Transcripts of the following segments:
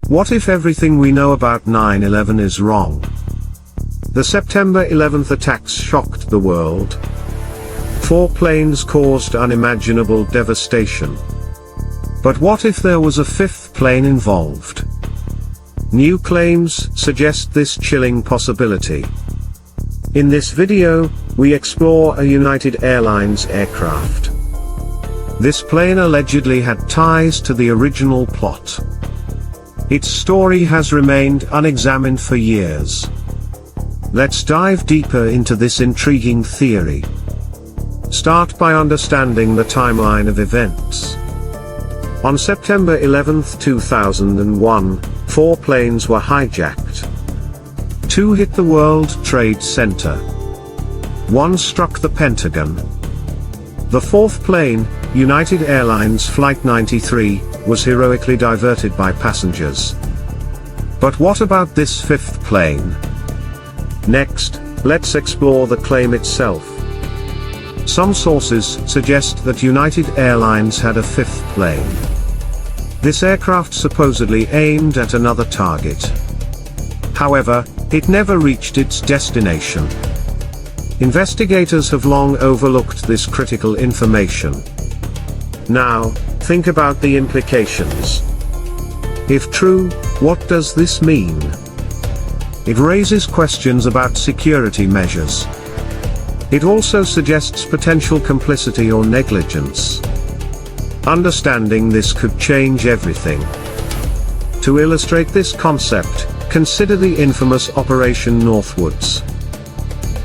What if everything we know about 9/11 is wrong? The September 11th attacks shocked the world. 4 planes caused unimaginable devastation. But what if there was a 5th plane involved? New claims suggest this chilling possibility. In this video, we explore a United Airlines aircraft. This plane allegedly had ties to the original plot. Its story has remained unexamined for years. Let's dive deeper into this intriguing theory. Start by understanding the timeline of events. On September 11, 2001, 4 planes were hijacked. 2 hit the World Trade Center. 1 struck the Pentagon. The 4th plane, United Airlines Flight 93, was heroically diverted by passengers. But what about this 5th plane? Next, let's explore the claim itself. Some sources suggest that United Airlines had a 5th plane. This aircraft supposedly aimed at another target. However, it never reached its destination. Investigators have long overlooked this critical information. Now, think about the implications. If true, what does this mean? It raises questions about security measures. It also suggests potential complicity or negligence. Understanding this could change everything. To illustrate this concept, consider the infamous Operation Northwoods.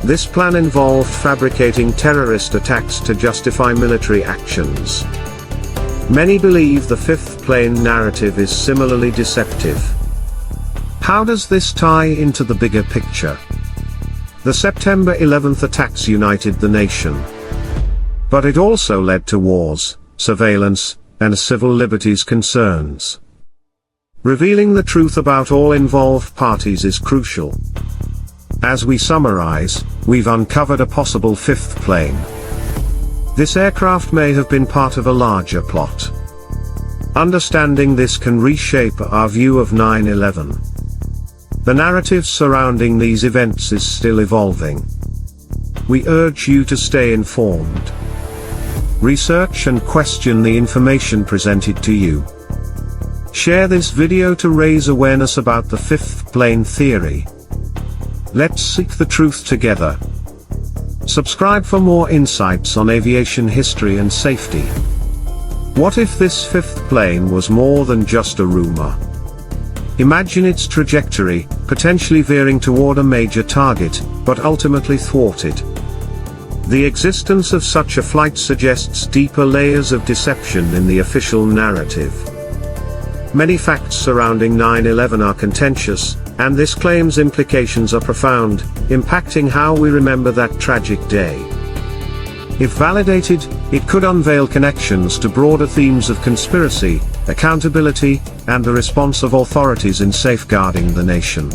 This plan involved fabricating terrorist attacks to justify military actions. Many believe the 5th plane narrative is similarly deceptive. How does this tie into the bigger picture? The September 11th attacks united the nation. But it also led to wars, surveillance, and civil liberties concerns. Revealing the truth about all involved parties is crucial. As we summarize, we've uncovered a possible 5th plane. This aircraft may have been part of a larger plot. Understanding this can reshape our view of 9/11. The narrative surrounding these events is still evolving. We urge you to stay informed. Research and question the information presented to you. Share this video to raise awareness about the 5th plane theory. Let's seek the truth together. Subscribe for more insights on aviation history and safety. What if this 5th plane was more than just a rumor? Imagine its trajectory, potentially veering toward a major target, but ultimately thwarted. The existence of such a flight suggests deeper layers of deception in the official narrative. Many facts surrounding 9/11 are contentious, and this claim's implications are profound, impacting how we remember that tragic day. If validated, it could unveil connections to broader themes of conspiracy, accountability, and the response of authorities in safeguarding the nation.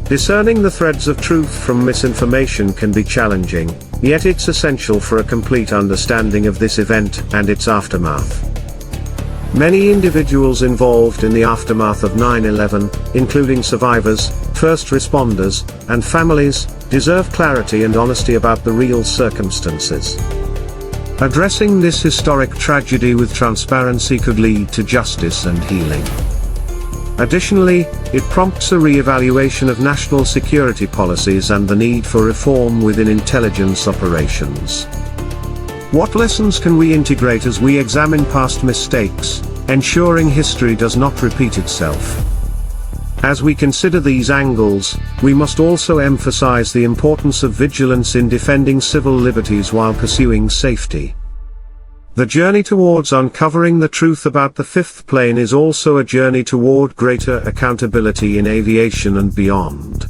Discerning the threads of truth from misinformation can be challenging, yet it's essential for a complete understanding of this event and its aftermath. Many individuals involved in the aftermath of 9/11, including survivors, first responders, and families, deserve clarity and honesty about the real circumstances. Addressing this historic tragedy with transparency could lead to justice and healing. Additionally, it prompts a re-evaluation of national security policies and the need for reform within intelligence operations. What lessons can we integrate as we examine past mistakes, ensuring history does not repeat itself? As we consider these angles, we must also emphasize the importance of vigilance in defending civil liberties while pursuing safety. The journey towards uncovering the truth about the 5th plane is also a journey toward greater accountability in aviation and beyond.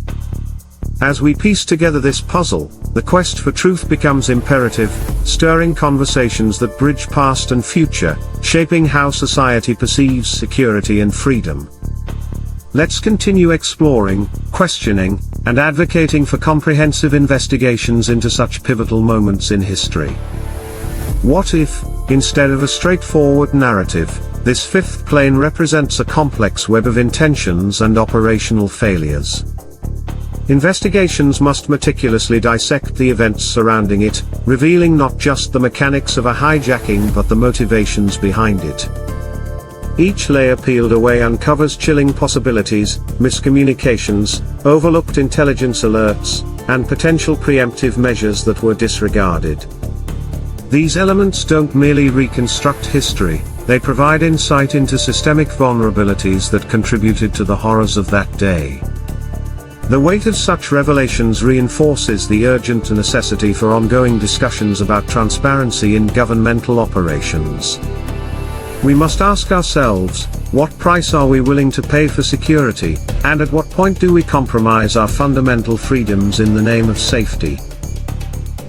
As we piece together this puzzle, the quest for truth becomes imperative, stirring conversations that bridge past and future, shaping how society perceives security and freedom. Let's continue exploring, questioning, and advocating for comprehensive investigations into such pivotal moments in history. What if, instead of a straightforward narrative, this fifth plane represents a complex web of intentions and operational failures. Investigations must meticulously dissect the events surrounding it, revealing not just the mechanics of a hijacking but the motivations behind it. Each layer peeled away uncovers chilling possibilities, miscommunications, overlooked intelligence alerts, and potential preemptive measures that were disregarded. These elements don't merely reconstruct history, they provide insight into systemic vulnerabilities that contributed to the horrors of that day. The weight of such revelations reinforces the urgent necessity for ongoing discussions about transparency in governmental operations. We must ask ourselves, what price are we willing to pay for security, and at what point do we compromise our fundamental freedoms in the name of safety?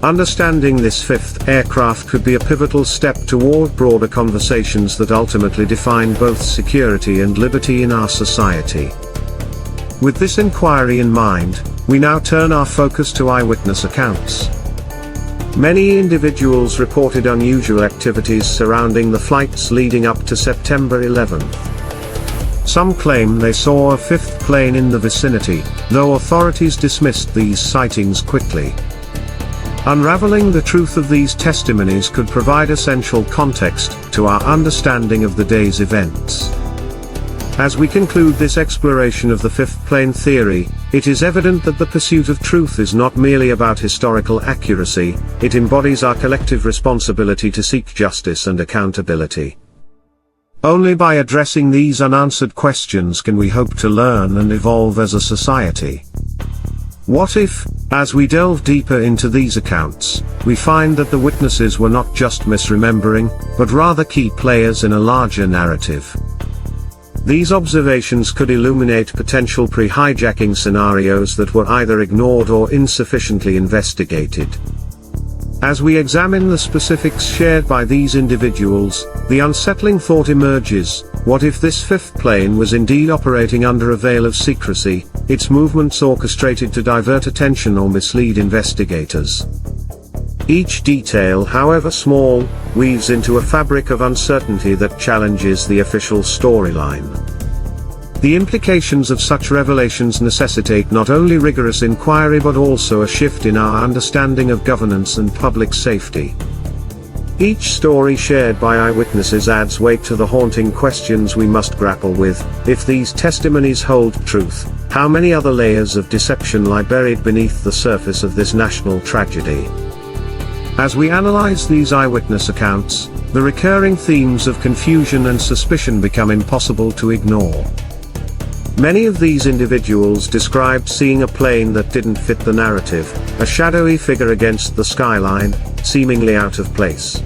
Understanding this fifth aircraft could be a pivotal step toward broader conversations that ultimately define both security and liberty in our society. With this inquiry in mind, we now turn our focus to eyewitness accounts. Many individuals reported unusual activities surrounding the flights leading up to September 11th. Some claim they saw a fifth plane in the vicinity, though authorities dismissed these sightings quickly. Unraveling the truth of these testimonies could provide essential context to our understanding of the day's events. As we conclude this exploration of the fifth plane theory, it is evident that the pursuit of truth is not merely about historical accuracy, it embodies our collective responsibility to seek justice and accountability. Only by addressing these unanswered questions can we hope to learn and evolve as a society. What if, as we delve deeper into these accounts, we find that the witnesses were not just misremembering, but rather key players in a larger narrative? These observations could illuminate potential pre-hijacking scenarios that were either ignored or insufficiently investigated. As we examine the specifics shared by these individuals, the unsettling thought emerges, what if this fifth plane was indeed operating under a veil of secrecy, its movements orchestrated to divert attention or mislead investigators? Each detail, however small, weaves into a fabric of uncertainty that challenges the official storyline. The implications of such revelations necessitate not only rigorous inquiry but also a shift in our understanding of governance and public safety. Each story shared by eyewitnesses adds weight to the haunting questions we must grapple with. If these testimonies hold truth, how many other layers of deception lie buried beneath the surface of this national tragedy? As we analyze these eyewitness accounts, the recurring themes of confusion and suspicion become impossible to ignore. Many of these individuals described seeing a plane that didn't fit the narrative, a shadowy figure against the skyline, seemingly out of place.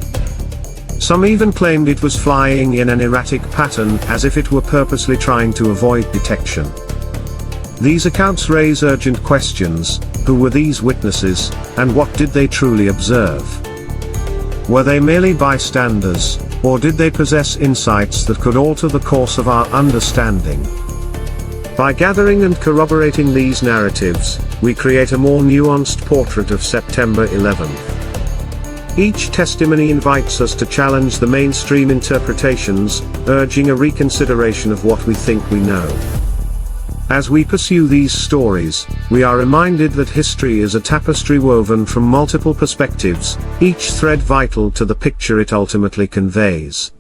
Some even claimed it was flying in an erratic pattern, as if it were purposely trying to avoid detection. These accounts raise urgent questions. Who were these witnesses, and what did they truly observe? Were they merely bystanders, or did they possess insights that could alter the course of our understanding? By gathering and corroborating these narratives, we create a more nuanced portrait of September 11th. Each testimony invites us to challenge the mainstream interpretations, urging a reconsideration of what we think we know. As we pursue these stories, we are reminded that history is a tapestry woven from multiple perspectives, each thread vital to the picture it ultimately conveys.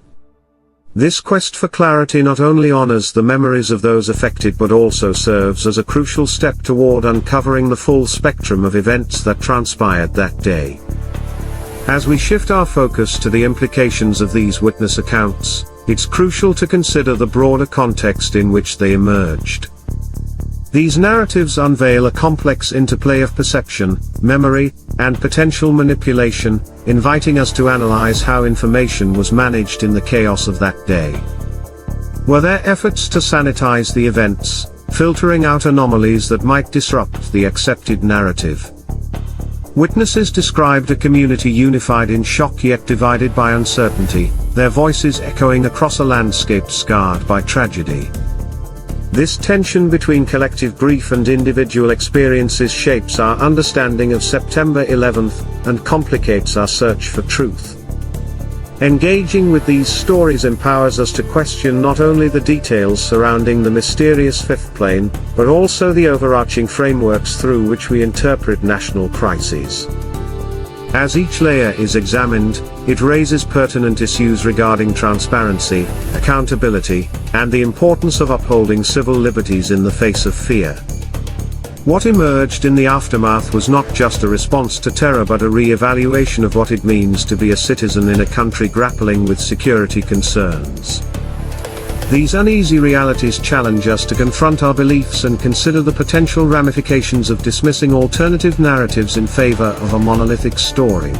This quest for clarity not only honors the memories of those affected but also serves as a crucial step toward uncovering the full spectrum of events that transpired that day. As we shift our focus to the implications of these witness accounts, it's crucial to consider the broader context in which they emerged. These narratives unveil a complex interplay of perception, memory, and potential manipulation, inviting us to analyze how information was managed in the chaos of that day. Were there efforts to sanitize the events, filtering out anomalies that might disrupt the accepted narrative? Witnesses described a community unified in shock yet divided by uncertainty, their voices echoing across a landscape scarred by tragedy. This tension between collective grief and individual experiences shapes our understanding of September 11th, and complicates our search for truth. Engaging with these stories empowers us to question not only the details surrounding the mysterious fifth plane, but also the overarching frameworks through which we interpret national crises. As each layer is examined, it raises pertinent issues regarding transparency, accountability, and the importance of upholding civil liberties in the face of fear. What emerged in the aftermath was not just a response to terror but a re-evaluation of what it means to be a citizen in a country grappling with security concerns. These uneasy realities challenge us to confront our beliefs and consider the potential ramifications of dismissing alternative narratives in favor of a monolithic story.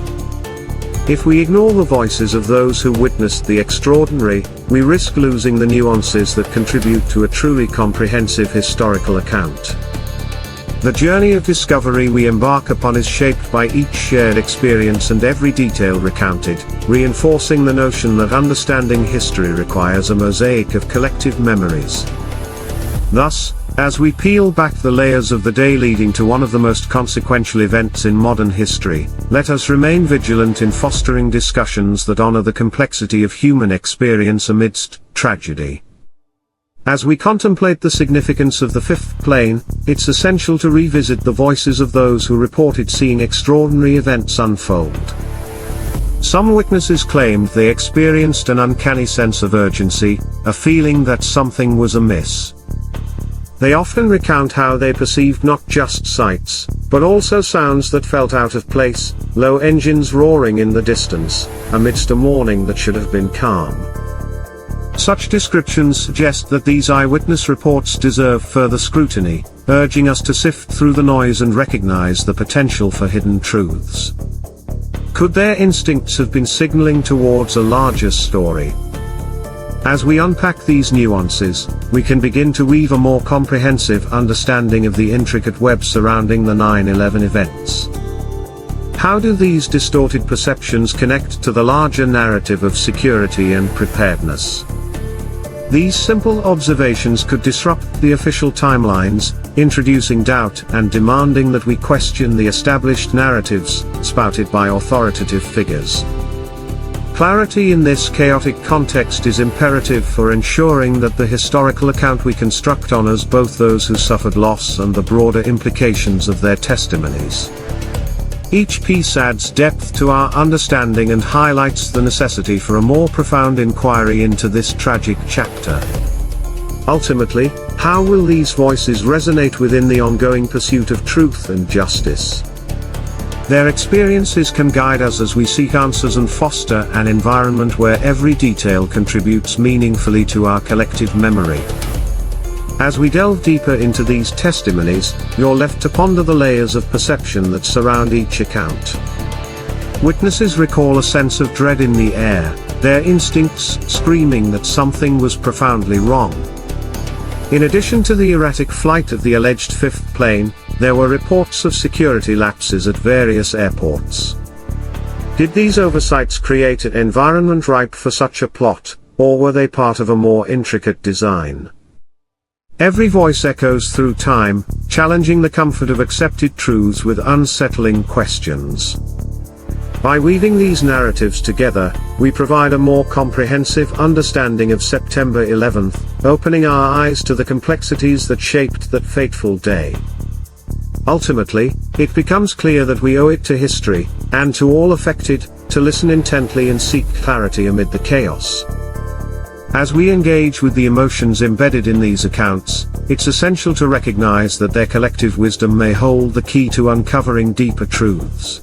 If we ignore the voices of those who witnessed the extraordinary, we risk losing the nuances that contribute to a truly comprehensive historical account. The journey of discovery we embark upon is shaped by each shared experience and every detail recounted, reinforcing the notion that understanding history requires a mosaic of collective memories. Thus, as we peel back the layers of the day leading to one of the most consequential events in modern history, let us remain vigilant in fostering discussions that honor the complexity of human experience amidst tragedy. As we contemplate the significance of the fifth plane, it's essential to revisit the voices of those who reported seeing extraordinary events unfold. Some witnesses claimed they experienced an uncanny sense of urgency, a feeling that something was amiss. They often recount how they perceived not just sights, but also sounds that felt out of place, low engines roaring in the distance, amidst a morning that should have been calm. Such descriptions suggest that these eyewitness reports deserve further scrutiny, urging us to sift through the noise and recognize the potential for hidden truths. Could their instincts have been signaling towards a larger story? As we unpack these nuances, we can begin to weave a more comprehensive understanding of the intricate web surrounding the 9/11 events. How do these distorted perceptions connect to the larger narrative of security and preparedness? These simple observations could disrupt the official timelines, introducing doubt and demanding that we question the established narratives spouted by authoritative figures. Clarity in this chaotic context is imperative for ensuring that the historical account we construct honors both those who suffered loss and the broader implications of their testimonies. Each piece adds depth to our understanding and highlights the necessity for a more profound inquiry into this tragic chapter. Ultimately, how will these voices resonate within the ongoing pursuit of truth and justice? Their experiences can guide us as we seek answers and foster an environment where every detail contributes meaningfully to our collective memory. As we delve deeper into these testimonies, you're left to ponder the layers of perception that surround each account. Witnesses recall a sense of dread in the air, their instincts screaming that something was profoundly wrong. In addition to the erratic flight of the alleged fifth plane, there were reports of security lapses at various airports. Did these oversights create an environment ripe for such a plot, or were they part of a more intricate design? Every voice echoes through time, challenging the comfort of accepted truths with unsettling questions. By weaving these narratives together, we provide a more comprehensive understanding of September 11th, opening our eyes to the complexities that shaped that fateful day. Ultimately, it becomes clear that we owe it to history, and to all affected, to listen intently and seek clarity amid the chaos. As we engage with the emotions embedded in these accounts, it's essential to recognize that their collective wisdom may hold the key to uncovering deeper truths.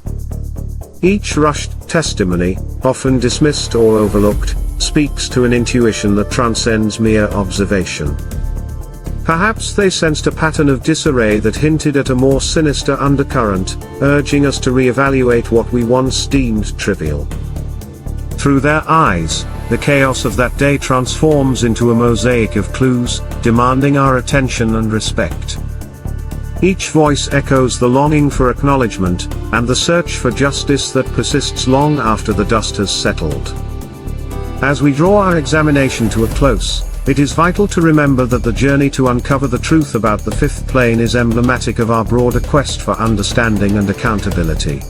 Each rushed testimony, often dismissed or overlooked, speaks to an intuition that transcends mere observation. Perhaps they sensed a pattern of disarray that hinted at a more sinister undercurrent, urging us to reevaluate what we once deemed trivial. Through their eyes, the chaos of that day transforms into a mosaic of clues, demanding our attention and respect. Each voice echoes the longing for acknowledgement, and the search for justice that persists long after the dust has settled. As we draw our examination to a close, it is vital to remember that the journey to uncover the truth about the fifth plane is emblematic of our broader quest for understanding and accountability.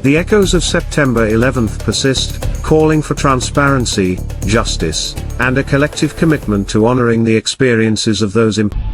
The echoes of September 11th persist, calling for transparency, justice, and a collective commitment to honoring the experiences of those impacted.